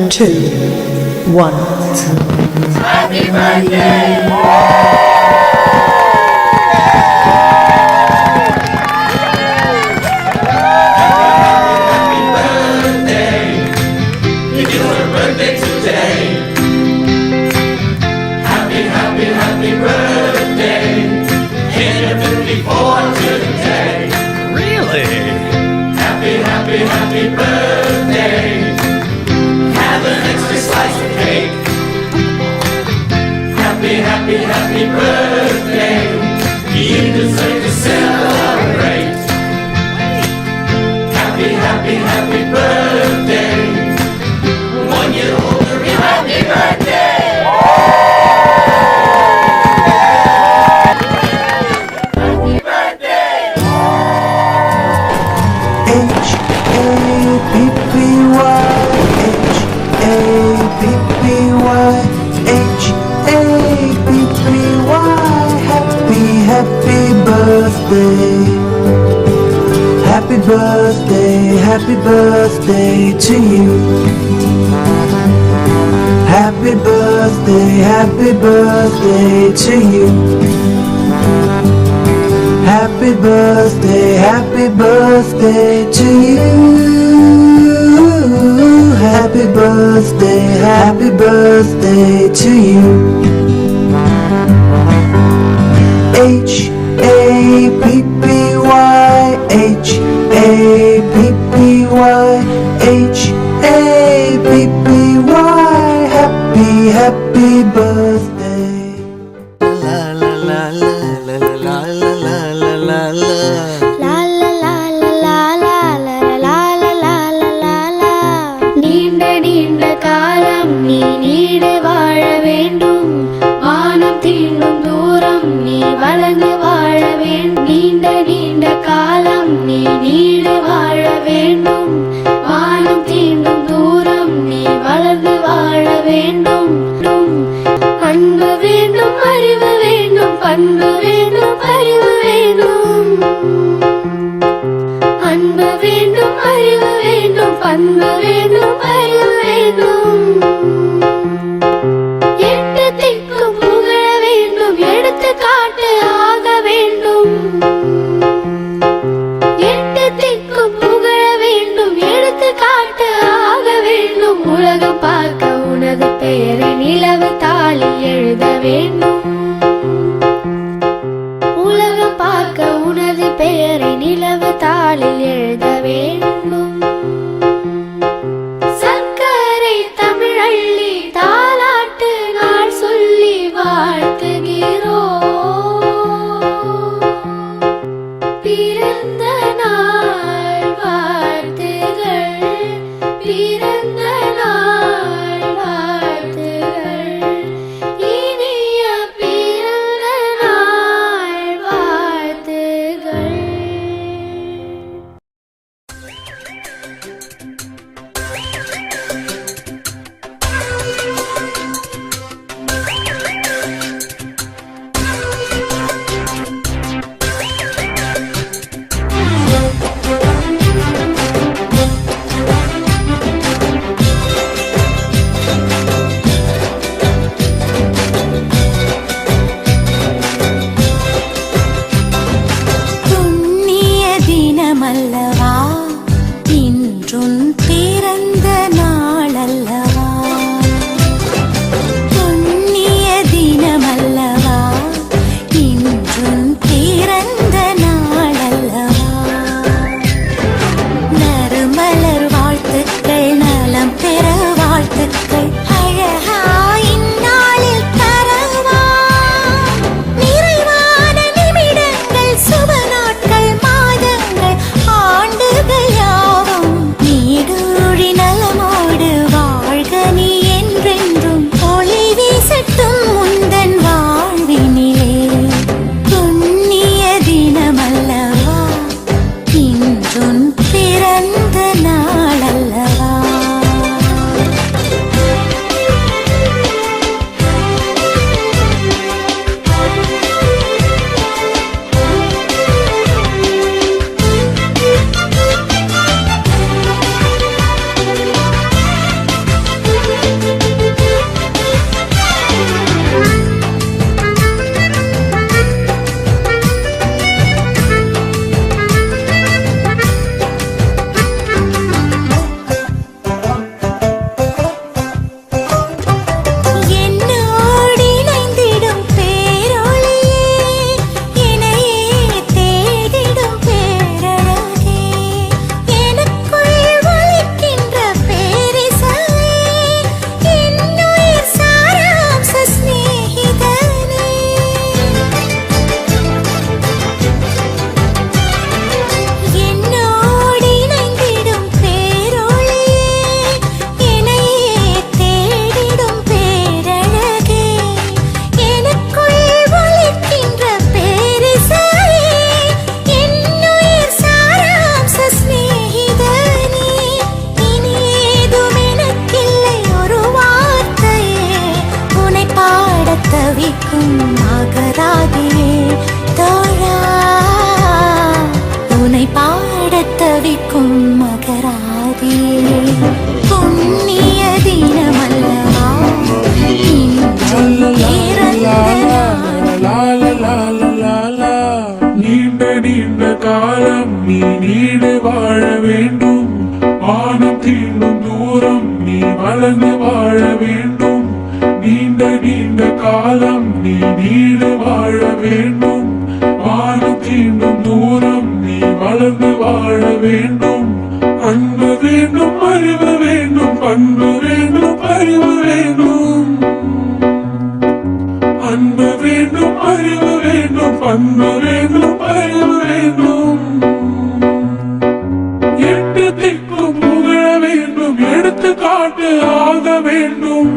2, 1. Happy birthday! Happy birthday. Have an extra slice of cake. Happy birthday. You deserve to celebrate. Happy birthday. 1 year older, happy birthday. Happy birthday. Happy birthday to you. Happy birthday to you. Happy birthday to you. Happy birthday to you. Happy birthday. La la la la la la la la la la la. La la la la la la la la la la. நீண்ட நீண்ட காலம் நீ need வாழ வேண்டும். வானம் தீண்டும் தூரம் நீ வளர்ந்து வாழ வேண்டும். நீண்ட நீண்ட காலம் நீ நீடு வாழ வேண்டும். வானம் தீண்டும் தூரம் நீ வளர்ந்து வாழ வேண்டும். அன்பு வேண்டும், அறிவு வேண்டும், பண்பு வேண்டும், அறிவு வேண்டும். அன்பு வேண்டும், அறிவு வேண்டும், பண்பு வேண்டும், அறிவு வேண்டும். எட்டு திக்கும் புகழ வேண்டும், எடுத்துக்காட்டு ஆக வேண்டும். எட்டு திக்கும் புகழ வேண்டும், எடுத்துக்காட்டு ஆக வேண்டும். உலகம் பார்க்க உனது பெயரை நிலவு தாளில் எழுத வேண்டும். உலகம் பார்க்க உனது பெயரை நிலவு தாளில் எழுத வேண்டும். சர்க்கரை தமிழள்ளி தாலாட்டு நாள் சொல்லி வாழ்த்துகிறோம். பிறந்த நாள் வாழ்த்துகள். பிறந்த நாள் வாழ்த்துகள். இனிய பிறந்த நாள் வாழ்த்துகள். வளர்ந்து வாழ வேண்டும். நீண்ட நீண்ட காலம் நீ நீடு வாழ வேண்டும். வானம் தீண்டும் தூரம் நீ வளர்ந்து வாழ வேண்டும். அன்பு வேண்டும், அறிவு வேண்டும், பண்பு வேண்டும், அறிவு வேண்டும். அன்பு வேண்டும், அறிவு வேண்டும், பண்பு வேண்டும், அறிவு வேண்டும். எட்டு திக்கும் புகழ வேண்டும், எடுத்துக்காட்டு ஆக வேண்டும்.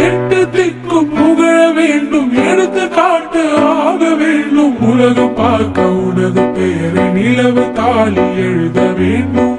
எட்டு திக்கும் புகழ வேண்டும், எடுத்துக்காட்டு ஆக வேண்டும். உலகம் பார்க்க உனது பெயரை நிலவு தாளி எழுத வேண்டும்.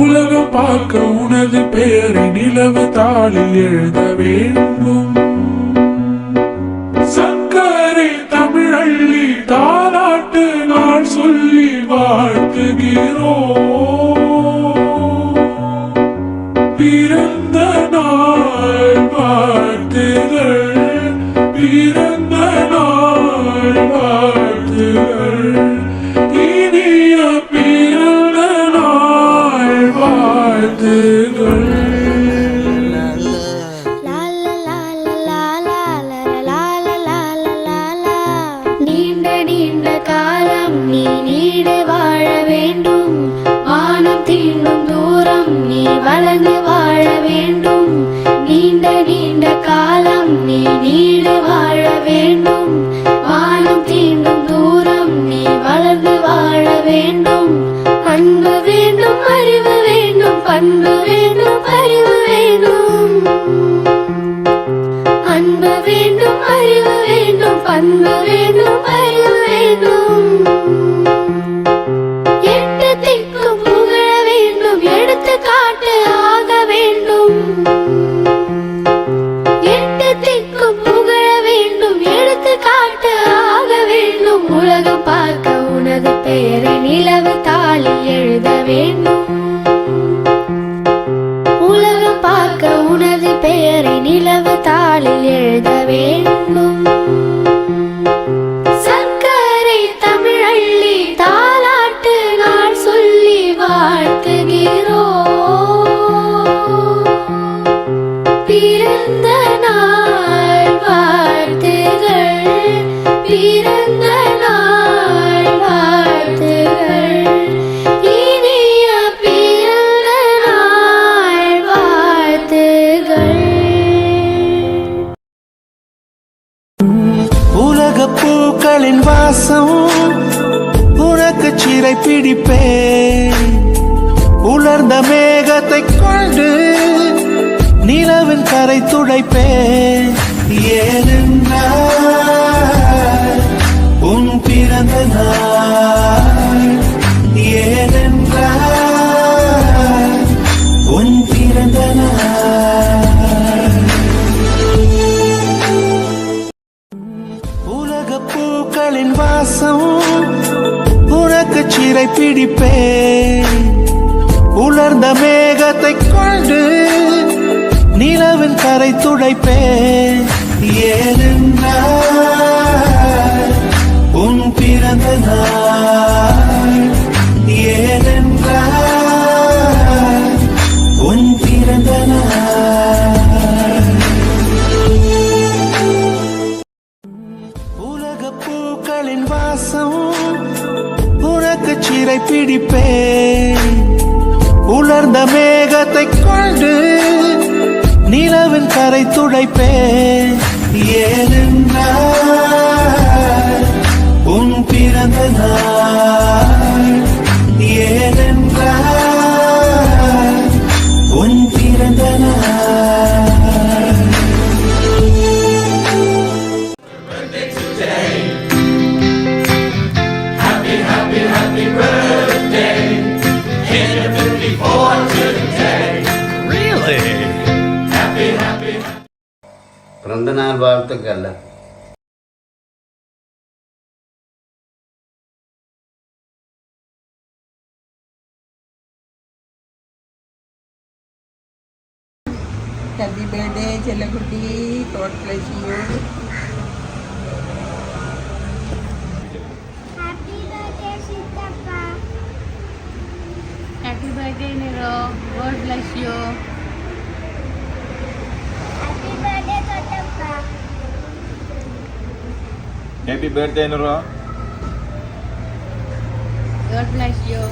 உலகம் பார்க்க உனது பெயரை நிலவு தாளில் எழுத வேண்டும். சர்க்கரை தமிழள்ளி தாலாட்டு நான் சொல்லி வாழ்த்துகிறோம். பிறந்த நாள் வாழ்த்துகள், பிறந்த நாள் வாழ்த்துகள், இனிய பிறந்த நாள் வாழ்த்துகள். நீண்ட நீண்ட காலம் நீ நீடு வாழ வேண்டும். வானம் தீண்டும் தூரம் நீ வளர்ந்து வாழ வேண்டும். நீண்ட நீண்ட காலம் நீ நீடு வாழ வேண்டும். வானம் தீண்டும் தூரம் நீ வளர்ந்து வாழ வேண்டும். அன்பு வேண்டும், அறிவு வேண்டும், பண்பு வேண்டும், அறிவு வேண்டும். அன்பு வேண்டும், அறிவு வேண்டும், பண்பு வேண்டும், அறிவு வேண்டும். எட்டு திக்கும் புகழ வேண்டும், எடுத்துக்காட்டு ஆக வேண்டும். எட்டு திக்கும் புகழ வேண்டும், எடுத்துக்காட்டு ஆக வேண்டும். உலகம் பார்க்க உனது பெயரை நிலவு தாளில் எழுத வேண்டும். உலகம் பார்க்க உனது பெயரை நிலவு தாளில் எழுத வேண்டும். சர்க்கரை தமிழள்ளி தாலாட்டு நான் சொல்லி வாழ்த்துகிறோம். பிறந்த நாள் வாழ்த்துகள், பிறந்த நாள் வாழ்த்துகள், இனிய பிறந்த நாள் வாழ்த்துகள். உலக பூக்களின் வாசம் உனக்கு சிறை பிடிப்பேன். உலர்ந்த மேகத்தை கொண்டு நிலவின் கரை துடைப்பேன். ஏனென்றால் உன் பிறந்த நாள், ஏனென்றால் உன் பிறந்த நாள். உலக பூக்களின் வாசம் உனக்கு சிறை பிடிப்பேன். உலர்ந்த மேகத்தை கொண்டு நிலவின் கரை துடைப்பேன். ஏனென்றால் உன் பிறந்த நாள், ஏனென்றால் உன் பிறந்த நாள். உலக பூக்களின் வாசம் உனக்கு சிறை பிடிப்பேன். உலர்ந்த மேகத்தை கொண்டு நிலவின் கரை துடைப்பேன். ஏனென்றால் உன் பிறந்த நாள், ஏனென்றால் உன் பிறந்த நாள். Happy, happy, happy birthday. Hit a 54 today. Really? Happy, happy. பிறந்த நாள் வாழ்த்துக்கள். Happy birthday, Chelakutti. God bless you. Happy birthday, Sitappa. Happy birthday, Nuro. God bless you. Happy birthday, Kottappa. Happy birthday, Nuro. God bless you.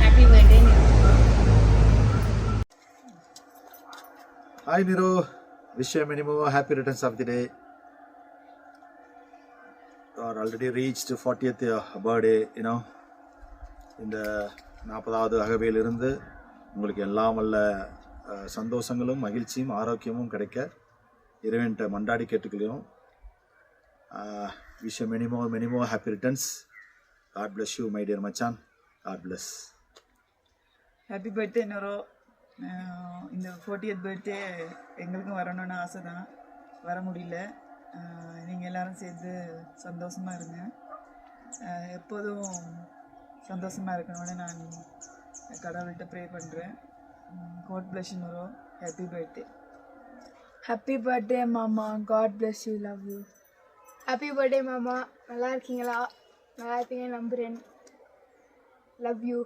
Happy birthday, Nuro. Hi Niru, wish you many more happy returns of the day. You are already reached 40th birthday, you know. இந்த 40வது அகவையிலிருந்து உங்களுக்கு எல்லாம் வல்ல சந்தோஷங்களும் மகிழ்ச்சியும் ஆரோக்கியமும் கிடைக்க இறைவன்கிட்ட மண்டாடி கேட்டுக்கொள்கிறோம். Wish you many more happy returns. God bless you, my dear மச்சான். God bless. ஹாப்பி பர்த்டே நுரோ. இந்த 40th பர்த்டே எங்களுக்கும் வரணும்னு ஆசை தான், வர முடியல. நீங்கள் எல்லோரும் சேர்ந்து சந்தோஷமாக இருங்க. எப்போதும் சந்தோஷமாக இருக்கணும்னு நான் கடவுள்கிட்ட ப்ரே பண்ணுறேன். காட் பிளஸ் யூ நுரோ. Happy birthday. ஹாப்பி பர்த்டே மாமா. God bless you. Love you. Happy birthday மாமா. நல்லா இருக்கீங்களா? நல்லா இருப்பீங்க நம்புகிறேன். Love you.